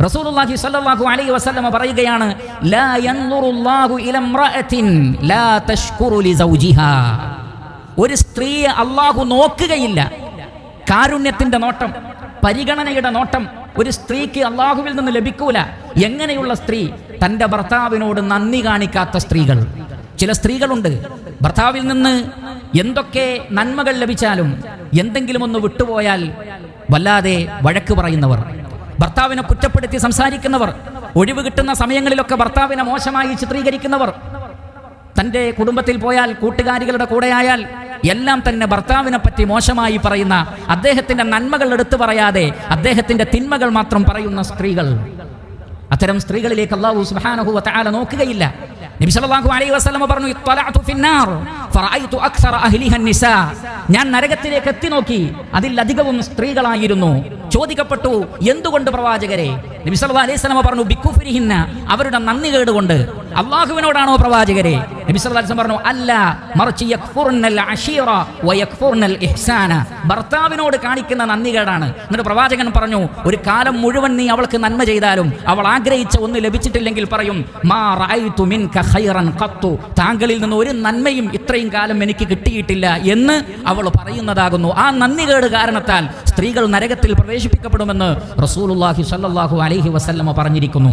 റസൂലുള്ളാഹി സ്വല്ലല്ലാഹു അലൈഹി വസല്ലമ പറയുകയാണ്, ലാ യൻദുറുല്ലാഹു ഇലാ ഇംറഅത്തിൻ ലാ തശ്കുറു ലിസൗജിഹാ. ഒരു സ്ത്രീയെ അല്ലാഹു നോക്കുകയില്ല. കാരുണ്യത്തിന്റെ നോട്ടം, പരിഗണനയുടെ നോട്ടം ഒരു സ്ത്രീക്ക് അല്ലാഹുവിൽ നിന്ന് ലഭിക്കൂല. എങ്ങനെയുള്ള സ്ത്രീ? തൻ്റെ ഭർത്താവിനോട് നന്ദി കാണിക്കാത്ത സ്ത്രീകൾ. ചില സ്ത്രീകളുണ്ട്, ഭർത്താവിൽ നിന്ന് എന്തൊക്കെ നന്മകൾ ലഭിച്ചാലും എന്തെങ്കിലും ഒന്ന് വിട്ടുപോയാൽ വല്ലാതെ വഴക്ക് പറയുന്നവർ, ഭർത്താവിനെ കുറ്റപ്പെടുത്തി സംസാരിക്കുന്നവർ, ഒഴിവ് കിട്ടുന്ന സമയങ്ങളിലൊക്കെ ഭർത്താവിനെ മോശമായി ചിത്രീകരിക്കുന്നവർ, തൻ്റെ കുടുംബത്തിൽ പോയാൽ കൂട്ടുകാരികളുടെ കൂടെയായാൽ എല്ലാം തന്നെ ഭർത്താവിനെ പറ്റി മോശമായി പറയുന്ന, അദ്ദേഹത്തിൻ്റെ നന്മകൾ എടുത്തു പറയാതെ അദ്ദേഹത്തിൻ്റെ തിന്മകൾ മാത്രം പറയുന്ന സ്ത്രീകൾ. അത്തരം സ്ത്രീകളിലേക്ക് അല്ലാഹു സുബ്ഹാനഹു വ തആല നോക്കുകയില്ല. നബി സല്ലല്ലാഹു അലൈഹി വസല്ലം പറഞ്ഞു, ഇത്തലഅതു ഫിന്നാർ ഫറഅയ്തു അക്സറ അഹ്ലിഹ നിസാ. ഞാൻ നരകത്തിലേക്ക് എത്തി നോക്കി, അതിലധികവും സ്ത്രീകളായിരുന്നു. ചോദിക്കപ്പെട്ടു, എന്തുകൊണ്ട് പ്രവാചകരെ? നബി സല്ലല്ലാഹു അലൈഹി വസല്ലം പറഞ്ഞു, ബികുഫ്രിഹിന്ന, അവരുടെ നന്ദികേട് കൊണ്ട്. അല്ലാഹുവിനോടാണോ പ്രവാചകരെ? നബി സല്ലല്ലാഹു അലൈഹി വസല്ലം പറഞ്ഞു, അല്ല, മറിച്ച് യക്ഫുർനൽ അശീറ വയക്ഫുർനൽ ഇഹ്സാന, ഭർത്താവിനോട് കാണിക്കുന്ന നന്ദികേടാണ്. എന്നിട്ട് പ്രവാചകൻ പറഞ്ഞു, ഒരു കാലം മുഴുവൻ നീ അവൾക്ക് നന്മ ചെയ്താലും അവൾ ആഗ്രഹിച്ച ഒന്ന് ലഭിച്ചിട്ടില്ലെങ്കിൽ പറയും, മാ റഅയ്തു മിൻക ഖൈറൻ ഖത്തു, താങ്കളിൽ നിന്ന് ഒരു നന്മയും ഇത്രയും കാലം എനിക്ക് കിട്ടിയിട്ടില്ല എന്ന് അവൾ പറയുന്നതാകുന്നു. ആ നന്ദികേട് കാരണത്താൽ സ്ത്രീകൾ നരകത്തിൽ പ്രവേശിപ്പിക്കപ്പെടുമെന്ന് റസൂലുള്ളാഹി സ്വല്ലല്ലാഹു അലൈഹി വസല്ലമ പറഞ്ഞിരിക്കുന്നു.